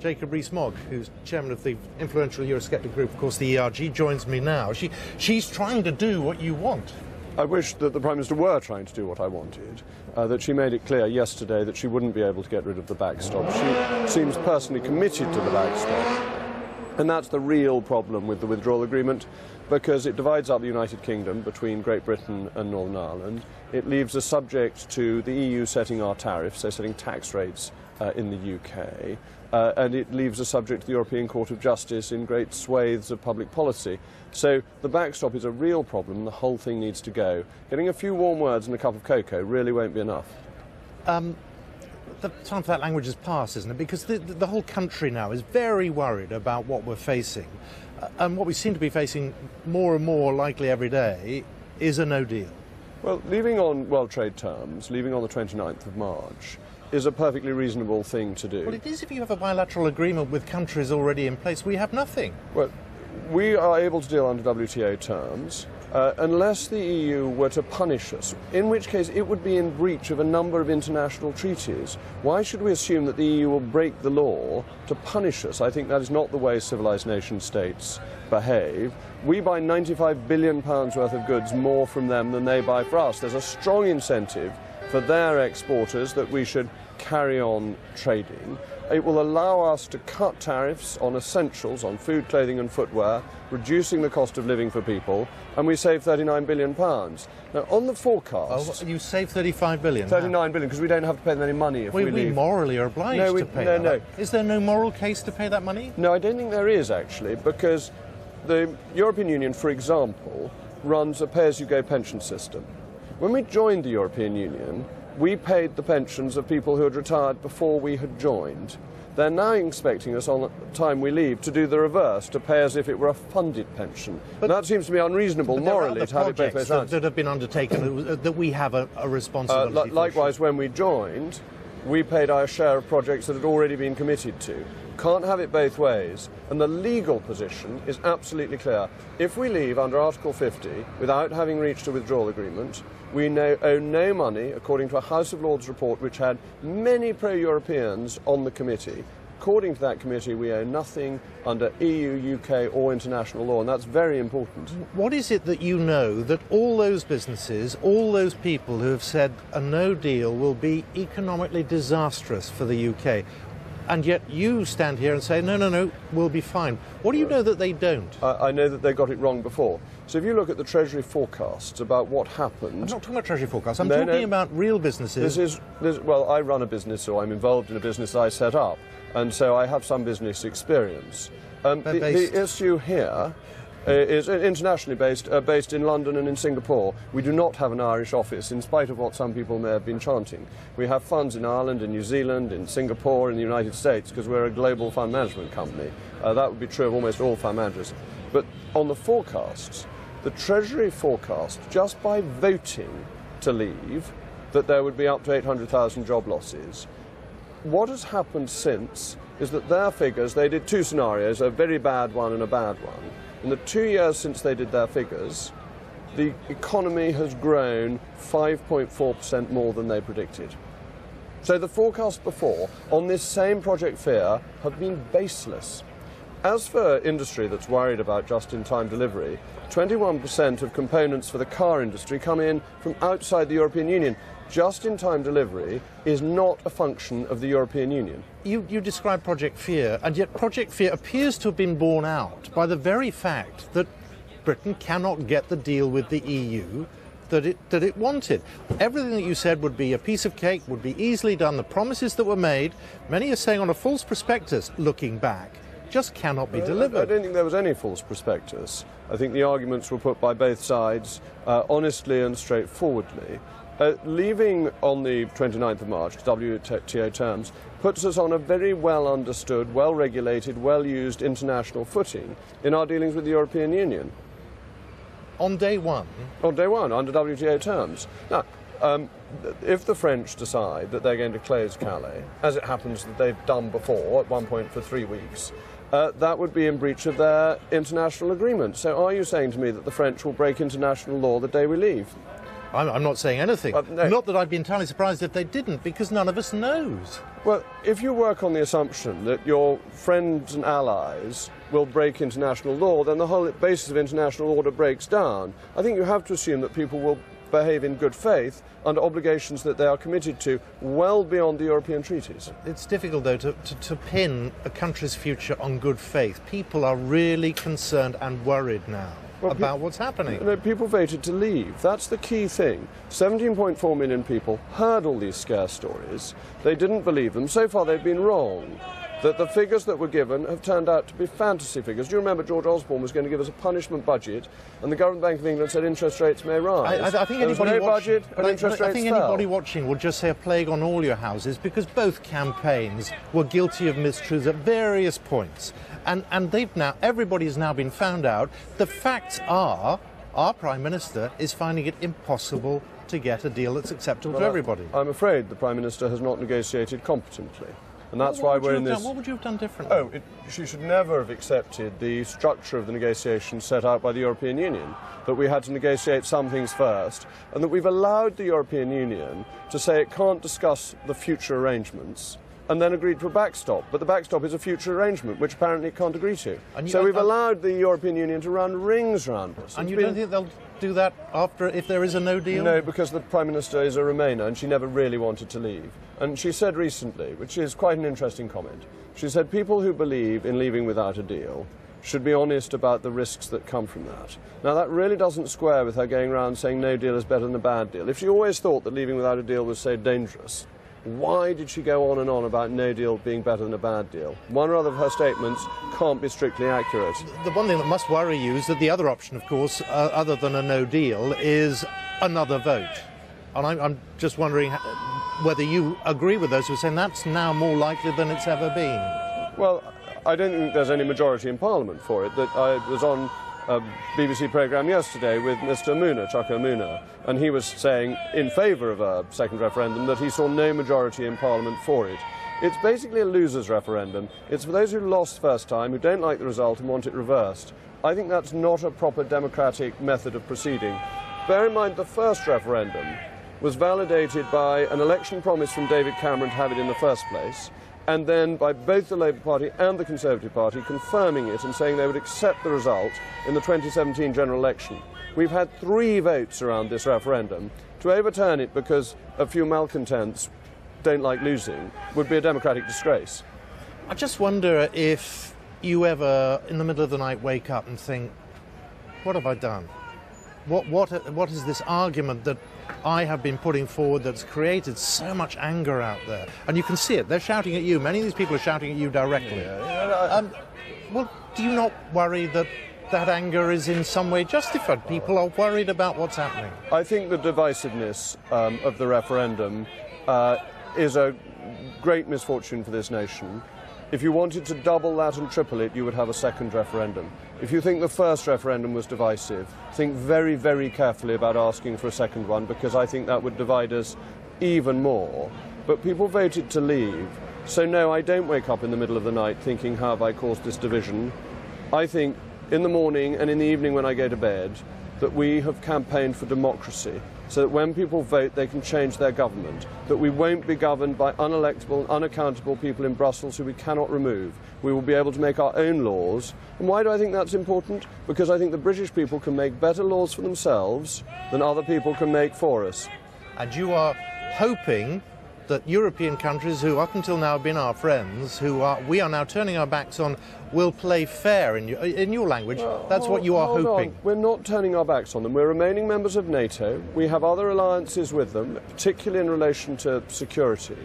Jacob Rees-Mogg, who's chairman of the influential Eurosceptic group, of course, the ERG, joins me now. She's trying to do what you want. I wish that the Prime Minister were trying to do what I wanted, that she made it clear yesterday that she wouldn't be able to get rid of the backstop. She seems personally committed to the backstop. And that's the real problem with the withdrawal agreement, because it divides up the United Kingdom between Great Britain and Northern Ireland. It leaves us subject to the EU setting our tariffs, so setting tax rates in the UK, and it leaves us subject to the European Court of Justice in great swathes of public policy. So the backstop is a real problem, and the whole thing needs to go. Getting a few warm words and a cup of cocoa really won't be enough. The time for that language has passed, isn't it? Because the whole country now is very worried about what we're facing. And what we seem to be facing more and more likely every day is a no deal. Well, leaving on World Trade terms, leaving on the 29th of March, is a perfectly reasonable thing to do. Well, it is if you have a bilateral agreement with countries already in place. We have nothing. Well, we are able to deal under WTO terms unless the EU were to punish us, in which case it would be in breach of a number of international treaties. Why should we assume that the EU will break the law to punish us? I think that is not the way civilised nation states behave. We buy £95 billion worth of goods more from them than they buy for us. There's a strong incentive for their exporters that we should carry on trading. It will allow us to cut tariffs on essentials, on food, clothing and footwear, reducing the cost of living for people, and we save £39 billion. Now, on the forecast... Oh, you save £35 billion? £39 billion, because we don't have to pay them any money if we leave. We morally are obliged to pay that. No. Is there no moral case to pay that money? No, I don't think there is, actually, because the European Union, for example, runs a pay-as-you-go pension system. When we joined the European Union, we paid the pensions of people who had retired before we had joined. They're now expecting us on the time we leave to do the reverse, to pay as if it were a funded pension. But that seems to be unreasonable morally to have it both ways around. That have been undertaken that we have a responsibility for. Likewise, when we joined, we paid our share of projects that had already been committed to. Can't have it both ways, and the legal position is absolutely clear. If we leave under Article 50 without having reached a withdrawal agreement, we owe no money, according to a House of Lords report which had many pro-Europeans on the committee. According to that committee, we owe nothing under EU, UK or international law, and that's very important. What is it that you know that all those businesses, all those people who have said a no deal will be economically disastrous for the UK, and yet you stand here and say, no, we'll be fine? What do you know that they don't? I know that they got it wrong before. So if you look at the Treasury forecasts about what happened... I'm not talking about Treasury forecasts, I'm talking about real businesses. Well, I run a business, or I'm involved in a business I set up, and so I have some business experience. The issue here is internationally based in London and in Singapore. We do not have an Irish office, in spite of what some people may have been chanting. We have funds in Ireland, in New Zealand, in Singapore, in the United States, because we're a global fund management company. That would be true of almost all fund managers. But on the forecasts, the Treasury forecast, just by voting to leave, that there would be up to 800,000 job losses. What has happened since is that their figures, they did two scenarios, a very bad one and a bad one. In the 2 years since they did their figures, the economy has grown 5.4% more than they predicted. So the forecasts before on this same Project Fear have been baseless. As for industry that's worried about just-in-time delivery, 21% of components for the car industry come in from outside the European Union. Just-in-time delivery is not a function of the European Union. You describe Project Fear, and yet Project Fear appears to have been borne out by the very fact that Britain cannot get the deal with the EU that it wanted. Everything that you said would be a piece of cake, would be easily done. The promises that were made, many are saying on a false prospectus, looking back, just cannot be delivered. I don't think there was any false prospectus. I think the arguments were put by both sides honestly and straightforwardly. Leaving on the 29th of March, WTO terms, puts us on a very well understood, well regulated, well used international footing in our dealings with the European Union. On day one? On day one, under WTO terms. Now, if the French decide that they're going to close Calais, as it happens that they've done before, at one point for 3 weeks, that would be in breach of their international agreement. So are you saying to me that the French will break international law the day we leave? I'm not saying anything. No. Not that I'd be entirely surprised if they didn't, because none of us knows. Well, if you work on the assumption that your friends and allies will break international law, then the whole basis of international order breaks down. I think you have to assume that people will behave in good faith under obligations that they are committed to well beyond the European treaties. It's difficult, though, to pin a country's future on good faith. People are really concerned and worried now about what's happening. No, people voted to leave. That's the key thing. 17.4 million people heard all these scare stories. They didn't believe them. So far they've been wrong. That the figures that were given have turned out to be fantasy figures. Do you remember George Osborne was going to give us a punishment budget, and the Government Bank of England said interest rates may rise? I think there was no budget, and interest rates I think fell. Anybody watching will just say a plague on all your houses, because both campaigns were guilty of mistruths at various points. And they've now, everybody's now been found out. The facts are, our Prime Minister is finding it impossible to get a deal that's acceptable to everybody. I'm afraid the Prime Minister has not negotiated competently. And that's why we're in this... What would you have done differently? Oh, she should never have accepted the structure of the negotiations set out by the European Union, that we had to negotiate some things first, and that we've allowed the European Union to say it can't discuss the future arrangements, and then agreed to a backstop. But the backstop is a future arrangement, which apparently it can't agree to. So we've allowed the European Union to run rings round us. And you don't think they'll do that after, if there is a no deal? No, because the Prime Minister is a Remainer and she never really wanted to leave. And she said recently, which is quite an interesting comment, she said people who believe in leaving without a deal should be honest about the risks that come from that. Now, that really doesn't square with her going around saying no deal is better than a bad deal. If she always thought that leaving without a deal was so dangerous, why did she go on and on about no deal being better than a bad deal? One or other of her statements can't be strictly accurate. The one thing that must worry you is that the other option, of course, other than a no deal, is another vote. And I'm just wondering whether you agree with those who are saying that's now more likely than it's ever been. Well, I don't think there's any majority in Parliament for it. That I was on a BBC programme yesterday with Mr. Mooner, Chuka Mooner, and he was saying in favour of a second referendum that he saw no majority in Parliament for it. It's basically a loser's referendum. It's for those who lost first time, who don't like the result and want it reversed. I think that's not a proper democratic method of proceeding. Bear in mind the first referendum was validated by an election promise from David Cameron to have it in the first place, and then by both the Labour Party and the Conservative Party confirming it and saying they would accept the result in the 2017 general election. We've had 3 votes around this referendum. To overturn it because a few malcontents don't like losing would be a democratic disgrace. I just wonder if you ever, in the middle of the night, wake up and think, what have I done? What is this argument that I have been putting forward that's created so much anger out there? And you can see it. They're shouting at you. Many of these people are shouting at you directly. Well, do you not worry that that anger is in some way justified? People are worried about what's happening. I think the divisiveness of the referendum is a great misfortune for this nation. If you wanted to double that and triple it, you would have a second referendum. If you think the first referendum was divisive, think very, very carefully about asking for a second one, because I think that would divide us even more. But people voted to leave, so no, I don't wake up in the middle of the night thinking, how have I caused this division? I think in the morning and in the evening when I go to bed that we have campaigned for democracy, so that when people vote they can change their government, that we won't be governed by unelectable, unaccountable people in Brussels who we cannot remove. We will be able to make our own laws. And why do I think that's important? Because I think the British people can make better laws for themselves than other people can make for us. And you are hoping that European countries who up until now have been our friends, we are now turning our backs on, will play fair in your language. That's what you are hoping. We're not turning our backs on them. We're remaining members of NATO. We have other alliances with them, particularly in relation to security.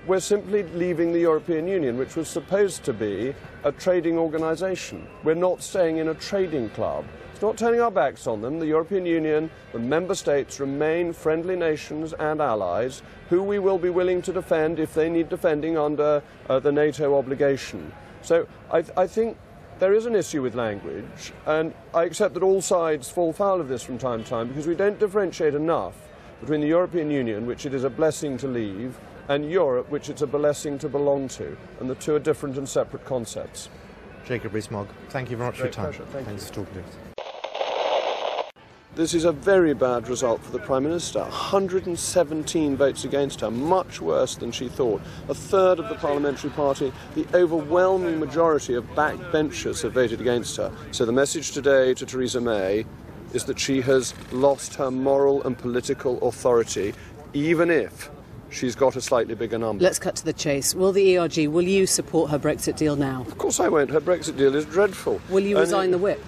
We're simply leaving the European Union, which was supposed to be a trading organisation. We're not staying in a trading club. It's not turning our backs on them. The European Union, the member states remain friendly nations and allies who we will be willing to defend if they need defending under the NATO obligation. So I think there is an issue with language, and I accept that all sides fall foul of this from time to time because we don't differentiate enough between the European Union, which it is a blessing to leave, and Europe, which it's a blessing to belong to, and the two are different and separate concepts. Jacob Rees-Mogg, thank you very much for your time. Pleasure. Thanks for talking to us. This is a very bad result for the Prime Minister. 117 votes against her, much worse than she thought. A third of the parliamentary party, the overwhelming majority of backbenchers have voted against her. So the message today to Theresa May is that she has lost her moral and political authority, even if she's got a slightly bigger number. Let's cut to the chase. Will the ERG, will you support her Brexit deal now? Of course I won't. Her Brexit deal is dreadful. Will you resign the whip?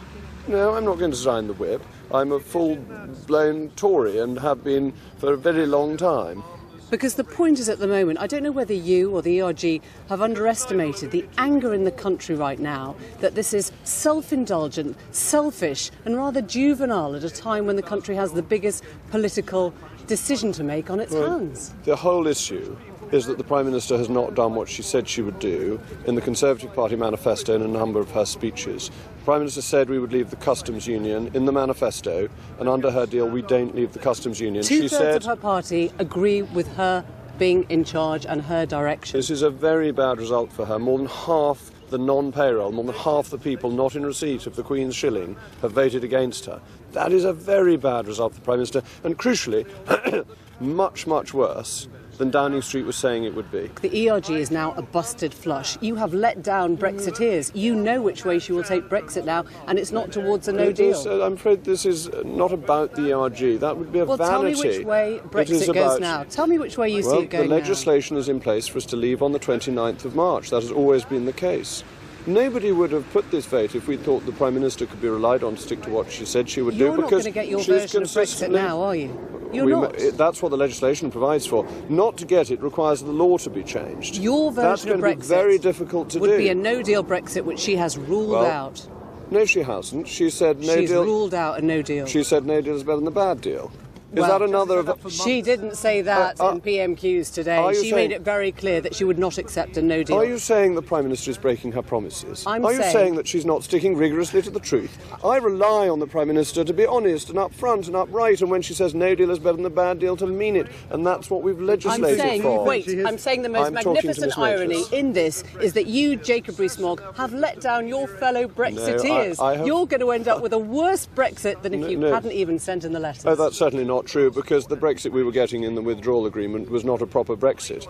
No, I'm not going to resign the whip. I'm a full-blown Tory and have been for a very long time. Because the point is, at the moment, I don't know whether you or the ERG have underestimated the anger in the country right now that this is self-indulgent, selfish and rather juvenile at a time when the country has the biggest political decision to make on its hands. The whole issue is that the Prime Minister has not done what she said she would do in the Conservative Party manifesto and a number of her speeches. The Prime Minister said we would leave the customs union in the manifesto, and under her deal we don't leave the customs union. Two-thirds of her party agree with her being in charge and her direction. This is a very bad result for her. More than half the non-payroll, more than half the people not in receipt of the Queen's shilling have voted against her. That is a very bad result for the Prime Minister, and crucially, much, much worse than Downing Street was saying it would be. The ERG is now a busted flush. You have let down Brexiteers. You know which way she will take Brexit now, and it's not towards a no deal. I'm afraid this is not about the ERG. That would be a vanity. Well, tell me which way Brexit goes now. Tell me which way you see it going now. The legislation is in place for us to leave on the 29th of March. That has always been the case. Nobody would have put this vote if we thought the Prime Minister could be relied on to stick to what she said she would do. You're not going to get your version of Brexit now, are you? You're not. That's what the legislation provides for. Not to get it requires the law to be changed. Your version of Brexit That's going to be very difficult to do. Would be a no-deal Brexit, which she has ruled out. No, she hasn't. She said no deal. She's ruled out a no deal. She said no deal is better than a bad deal. Is that another of... She didn't say that in PMQs today. She made it very clear that she would not accept a no deal. Are you saying the Prime Minister is breaking her promises? Are you saying that she's not sticking rigorously to the truth? I rely on the Prime Minister to be honest and upfront and upright, and when she says no deal is better than a bad deal, to mean it. And that's what we've legislated for. I'm saying the most magnificent irony in this is that you, Jacob Rees-Mogg, have let down your fellow Brexiteers. No, You're going to end up with a worse Brexit than if you hadn't even sent in the letters. Oh, that's certainly not true, because the Brexit we were getting in the withdrawal agreement was not a proper Brexit.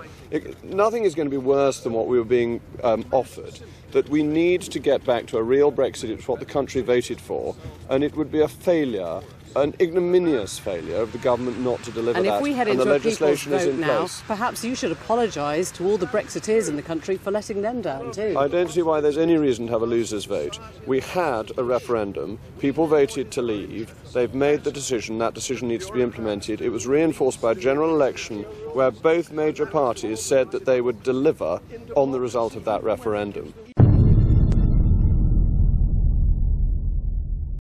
Nothing is going to be worse than what we were being offered. That we need to get back to a real Brexit. It's what the country voted for, and it would be a failure, an ignominious failure of the government not to deliver that. And if we head into a people's vote now, perhaps you should apologise to all the Brexiteers in the country for letting them down too. I don't see why there's any reason to have a loser's vote. We had a referendum, people voted to leave, they've made the decision, that decision needs to be implemented. It was reinforced by a general election where both major parties said that they would deliver on the result of that referendum.